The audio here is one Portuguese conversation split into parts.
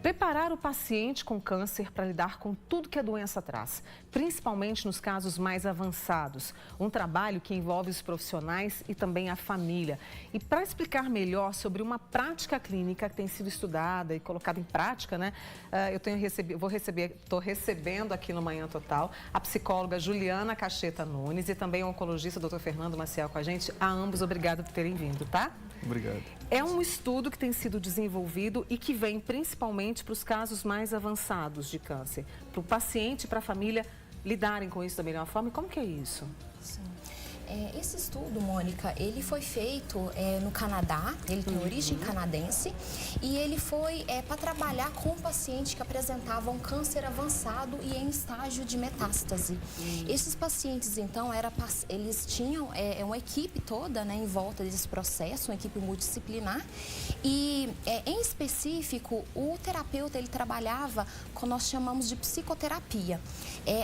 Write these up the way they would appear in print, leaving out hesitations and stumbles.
Preparar o paciente com câncer para lidar com tudo que a doença traz, principalmente nos casos mais avançados. Um trabalho que envolve os profissionais e também a família. E para explicar melhor sobre uma prática clínica que tem sido estudada e colocada em prática, né? Estou recebendo aqui no Manhã Total a psicóloga Juliana Cacheta Nunes e também o oncologista Dr. Fernando Maciel com a gente. A ambos, obrigada por terem vindo, tá? Obrigado. É um estudo que tem sido desenvolvido e que vem principalmente para os casos mais avançados de câncer, para o paciente e para a família lidarem com isso da melhor forma. E como que é isso? Sim. Esse estudo, Mônica, ele foi feito no Canadá, ele tem origem canadense e ele foi para trabalhar com pacientes que apresentavam câncer avançado e em estágio de metástase. Esses pacientes, então, eles tinham uma equipe toda, né, em volta desse processo, uma equipe multidisciplinar e, em específico, o terapeuta, ele trabalhava com nós chamamos de psicoterapia.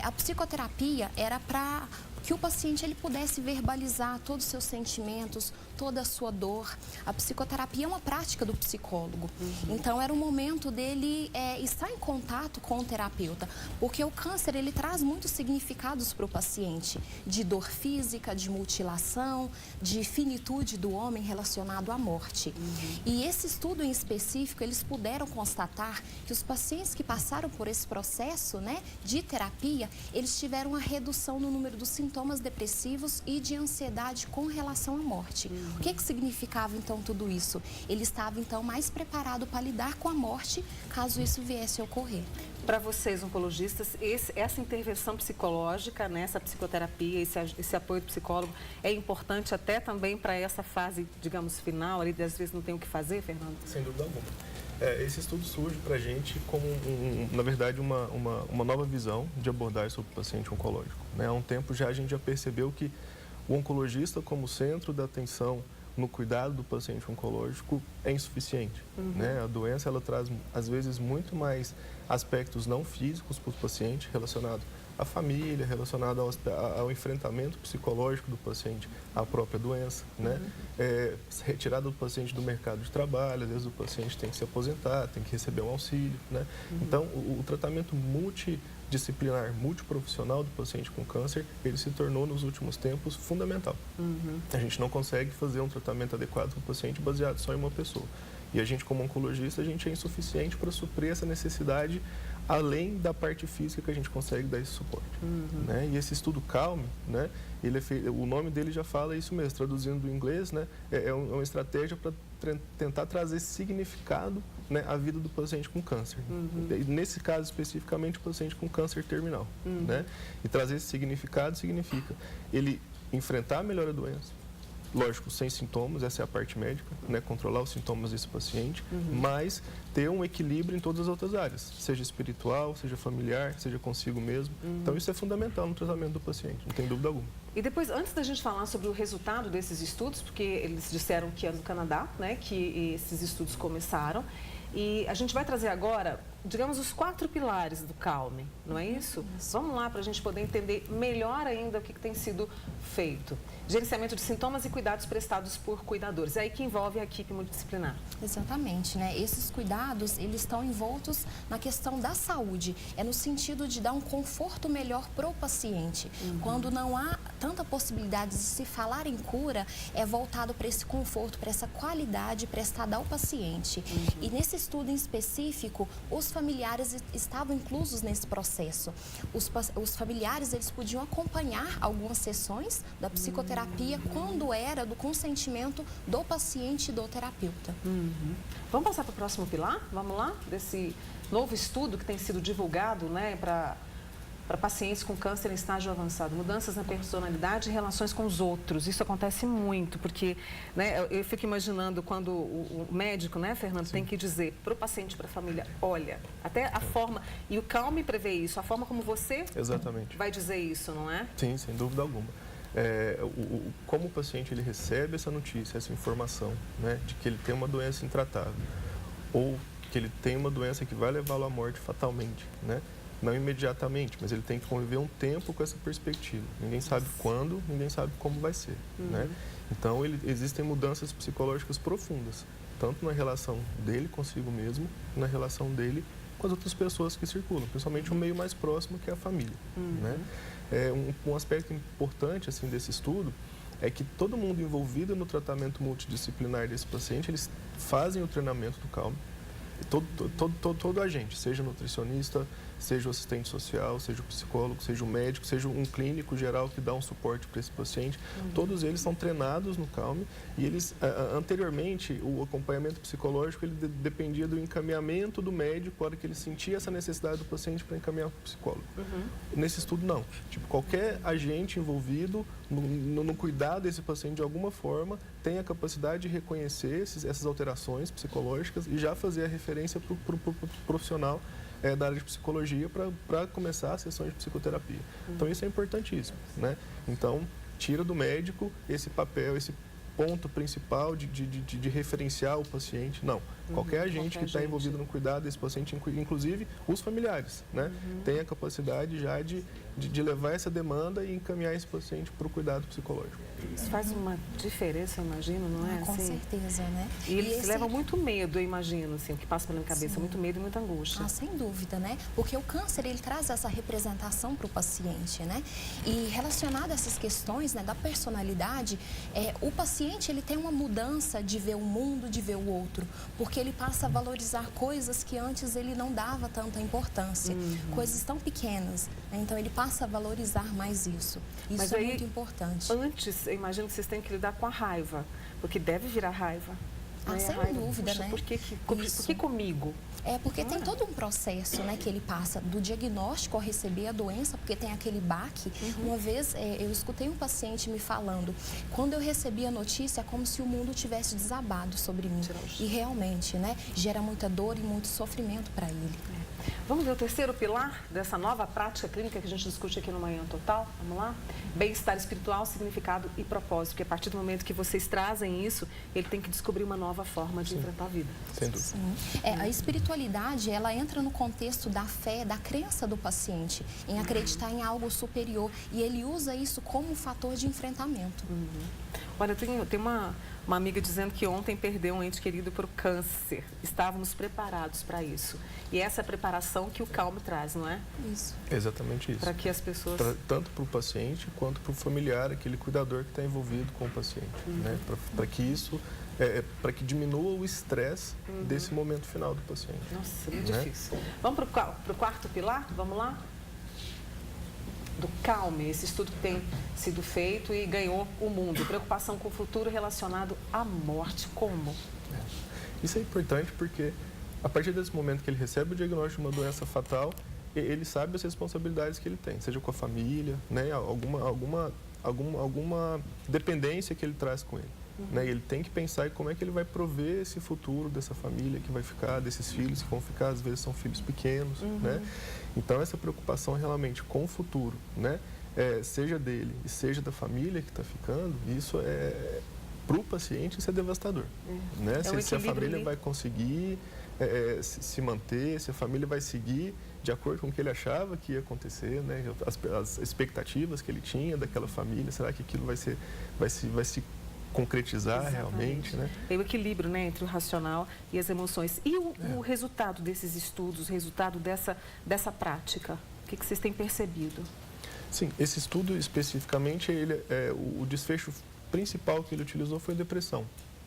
A psicoterapia era para que o paciente ele pudesse verbalizar todos os seus sentimentos, toda a sua dor. A psicoterapia é uma prática do psicólogo. Então, era o momento dele estar em contato com o terapeuta, porque o câncer ele traz muitos significados para o paciente, de dor física, de mutilação, de finitude do homem relacionado à morte. E esse estudo em específico, eles puderam constatar que os pacientes que passaram por esse processo, né, de terapia, eles tiveram uma redução no número dos sintomas depressivos e de ansiedade com relação à morte. O que significava então tudo isso? Ele estava então mais preparado para lidar com a morte caso isso viesse a ocorrer. Para vocês, oncologistas, essa intervenção psicológica, né, essa psicoterapia, esse apoio do psicólogo é importante até também para essa fase, digamos, final, ali, às vezes não tem o que fazer, Fernando? Sem dúvida alguma. Esse estudo surge para a gente como, na verdade, uma nova visão de abordar sobre o paciente oncológico. Né? Há um tempo já a gente já percebeu que o oncologista como centro da atenção no cuidado do paciente oncológico é insuficiente. Né? A doença ela traz, às vezes, muito mais aspectos não físicos para o paciente relacionado à família, relacionado ao enfrentamento psicológico do paciente, à própria doença, né? Retirada do paciente do mercado de trabalho, às vezes o paciente tem que se aposentar, tem que receber um auxílio, né? Então, o tratamento multidisciplinar, multiprofissional do paciente com câncer, ele se tornou nos últimos tempos fundamental. A gente não consegue fazer um tratamento adequado para o paciente baseado só em uma pessoa. E a gente, como oncologista, a gente é insuficiente para suprir essa necessidade, além da parte física que a gente consegue dar esse suporte. Né? E esse estudo CALM, né, o nome dele já fala isso mesmo, traduzindo do inglês, né, é uma estratégia para tentar trazer significado, né, à vida do paciente com câncer. Nesse caso, especificamente, o paciente com câncer terminal. Né? E trazer esse significado significa ele enfrentar melhor a doença, lógico, sem sintomas, essa é a parte médica, né? Controlar os sintomas desse paciente, mas ter um equilíbrio em todas as outras áreas, seja espiritual, seja familiar, seja consigo mesmo. Então, isso é fundamental no tratamento do paciente, não tem dúvida alguma. E depois, antes da gente falar sobre o resultado desses estudos, porque eles disseram que é no Canadá, né, que esses estudos começaram, e a gente vai trazer agora, digamos, os 4 pilares do CALM, não é isso? Vamos lá para a gente poder entender melhor ainda o que tem sido feito. Gerenciamento de sintomas e cuidados prestados por cuidadores. É aí que envolve a equipe multidisciplinar. Exatamente, né? Esses cuidados, eles estão envoltos na questão da saúde. É no sentido de dar um conforto melhor para o paciente. Quando não há tanta possibilidade de se falar em cura, é voltado para esse conforto, para essa qualidade prestada ao paciente. E nesse estudo em específico, os familiares estavam inclusos nesse processo. Os familiares, eles podiam acompanhar algumas sessões da psicoterapia quando era do consentimento do paciente e do terapeuta. Vamos passar para o próximo pilar? Vamos lá? Desse novo estudo que tem sido divulgado, né, para pacientes com câncer em estágio avançado. Mudanças na personalidade e relações com os outros. Isso acontece muito, porque, né, eu fico imaginando quando o médico, né, Fernando, tem que dizer para o paciente, para a família, olha, até a forma, e o CALM prevê isso, a forma como você vai dizer isso, não é? Sim, sem dúvida alguma. Como o paciente ele recebe essa notícia, essa informação, né, de que ele tem uma doença intratável ou que ele tem uma doença que vai levá-lo à morte fatalmente, né? Não imediatamente, mas ele tem que conviver um tempo com essa perspectiva. Ninguém sabe quando, ninguém sabe como vai ser, né? Então, existem mudanças psicológicas profundas tanto na relação dele consigo mesmo, na relação dele com as outras pessoas que circulam, principalmente o meio mais próximo, que é a família. Né? Um aspecto importante assim, desse estudo é que todo mundo envolvido no tratamento multidisciplinar desse paciente, eles fazem o treinamento do CALM. Todo agente, seja nutricionista, seja o assistente social, seja o psicólogo, seja o médico, seja um clínico geral que dá um suporte para esse paciente, todos eles são treinados no CALM e eles, anteriormente, o acompanhamento psicológico, ele dependia do encaminhamento do médico para que ele sentia essa necessidade do paciente para encaminhar para o psicólogo. Nesse estudo, não. Tipo, qualquer agente envolvido no cuidado desse paciente de alguma forma tem a capacidade de reconhecer essas alterações psicológicas e já fazer a referência para o profissional da área de psicologia para começar a sessão de psicoterapia. Então, isso é importantíssimo, né? Então, tira do médico esse papel, esse ponto principal de referenciar o paciente. Não. Qualquer agente que está envolvido no cuidado desse paciente, inclusive os familiares, né? Tem a capacidade já de levar essa demanda e encaminhar esse paciente para o cuidado psicológico. Isso faz uma diferença, eu imagino, não é? Com certeza, né? E eles levam muito medo, eu imagino, assim, o que passa pela minha cabeça, muito medo e muita angústia. Sem dúvida, né? Porque o câncer, ele traz essa representação para o paciente, né? E relacionado a essas questões, né, da personalidade, o paciente, ele tem uma mudança de ver o mundo, de ver o outro, porque ele passa a valorizar coisas que antes ele não dava tanta importância, coisas tão pequenas, né? Então ele passa a valorizar mais isso. Isso Mas é aí, muito importante. Antes, eu imagino que vocês têm que lidar com a raiva, porque deve virar raiva. Sem dúvida, Puxa, né? Por que comigo? Porque tem todo um processo, né, que ele passa do diagnóstico ao receber a doença, porque tem aquele baque. Uma vez eu escutei um paciente me falando, quando eu recebi a notícia, é como se o mundo tivesse desabado sobre mim. E realmente, né, gera muita dor e muito sofrimento para ele. Vamos ver o terceiro pilar dessa nova prática clínica que a gente discute aqui no Manhã Total? Vamos lá? Bem-estar espiritual, significado e propósito. Porque a partir do momento que vocês trazem isso, ele tem que descobrir uma nova forma de enfrentar a vida. Sem dúvida. Sim. A espiritualidade, ela entra no contexto da fé, da crença do paciente, em acreditar em algo superior. E ele usa isso como um fator de enfrentamento. Olha, tem uma amiga dizendo que ontem perdeu um ente querido por câncer. Estávamos preparados para isso. E essa preparação que o CALM traz, não é? Isso. Exatamente isso. Para que as pessoas... Tanto para o paciente quanto para o familiar, aquele cuidador que está envolvido com o paciente. Né? Para que isso... para que diminua o estresse desse momento final do paciente. Nossa, muito difícil. Vamos para o quarto pilar? Vamos lá? Do CALM, esse estudo que tem sido feito e ganhou o mundo. Preocupação com o futuro relacionado à morte. Como? Isso é importante porque, a partir desse momento que ele recebe o diagnóstico de uma doença fatal, ele sabe as responsabilidades que ele tem, seja com a família, né, alguma dependência que ele traz com ele. Né? Ele tem que pensar em como é que ele vai prover esse futuro dessa família que vai ficar, desses filhos que vão ficar, às vezes são filhos pequenos. Né? Então, essa preocupação realmente com o futuro, né? Seja dele e seja da família que está ficando, isso para o paciente, isso é devastador. Né? Se a família vai conseguir se manter, se a família vai seguir de acordo com o que ele achava que ia acontecer, né? As expectativas que ele tinha daquela família, será que aquilo vai se concretizar realmente, né? Tem o equilíbrio, né, entre o racional e as emoções. E o resultado desses estudos, o resultado dessa prática? O que vocês têm percebido? Sim, esse estudo especificamente, o desfecho principal que ele utilizou foi a depressão,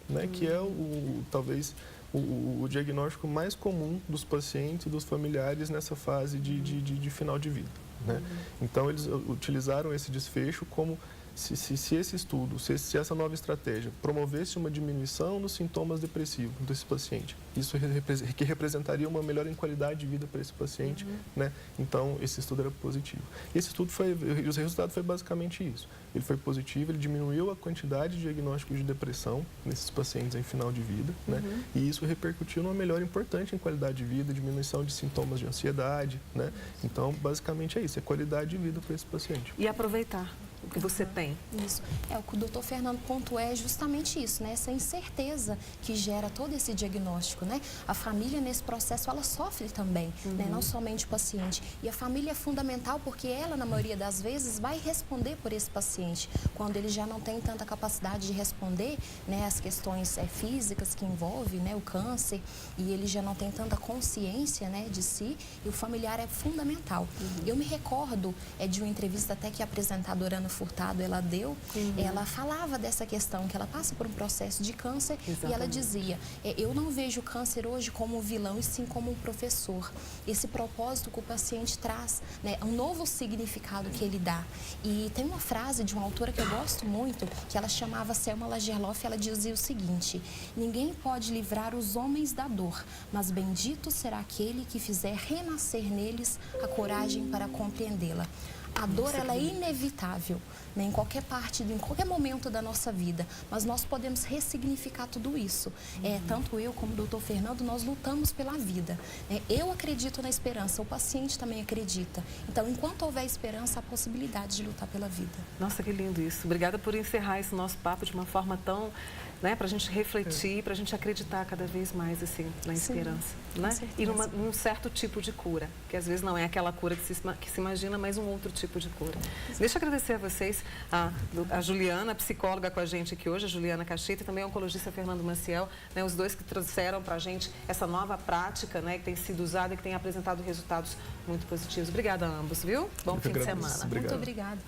né? Que é talvez o diagnóstico mais comum dos pacientes e dos familiares nessa fase de final de vida, né? Então, eles utilizaram esse desfecho como se esse estudo, se essa nova estratégia promovesse uma diminuição nos sintomas depressivos desse paciente, isso que representaria uma melhora em qualidade de vida para esse paciente, né? Então, esse estudo era positivo. Esse estudo o resultado foi basicamente isso. Ele foi positivo, ele diminuiu a quantidade de diagnósticos de depressão nesses pacientes em final de vida, né? E isso repercutiu numa melhora importante em qualidade de vida, diminuição de sintomas de ansiedade, né? Então, basicamente é isso, é qualidade de vida para esse paciente. E aproveitar que você tem. Isso. O que o doutor Fernando pontuou é justamente isso, né? Essa incerteza que gera todo esse diagnóstico, né? A família, nesse processo, ela sofre também, né? Não somente o paciente. E a família é fundamental porque ela, na maioria das vezes, vai responder por esse paciente. Quando ele já não tem tanta capacidade de responder, né, as questões físicas que envolvem, né, o câncer, e ele já não tem tanta consciência, né, de si, e o familiar é fundamental. Eu me recordo de uma entrevista até que a apresentadora Ana Furtado ela deu, ela falava dessa questão, que ela passa por um processo de câncer. Exatamente. E ela dizia, eu não vejo o câncer hoje como um vilão, e sim como um professor. Esse propósito que o paciente traz, né, um novo significado que ele dá. E tem uma frase de uma autora que eu gosto muito, que ela chamava Selma Lagerlof, ela dizia o seguinte: ninguém pode livrar os homens da dor, mas bendito será aquele que fizer renascer neles a coragem para compreendê-la. A dor, ela é inevitável, né, em qualquer parte, em qualquer momento da nossa vida, mas nós podemos ressignificar tudo isso. Tanto eu como o doutor Fernando, nós lutamos pela vida. Eu acredito na esperança, o paciente também acredita. Então, enquanto houver esperança, há possibilidade de lutar pela vida. Nossa, que lindo isso. Obrigada por encerrar esse nosso papo de uma forma tão, né, para a gente refletir, para a gente acreditar cada vez mais assim, na esperança. Né? E num certo tipo de cura, que às vezes não é aquela cura que se imagina, mas um outro tipo de cura. Deixa eu agradecer a vocês, a Juliana, psicóloga com a gente aqui hoje, a Juliana Cacheta, e também o oncologista Fernando Maciel, né, os dois que trouxeram para a gente essa nova prática, né, que tem sido usada e que tem apresentado resultados muito positivos. Obrigada a ambos, viu? Bom fim de semana. Obrigado. Muito obrigada.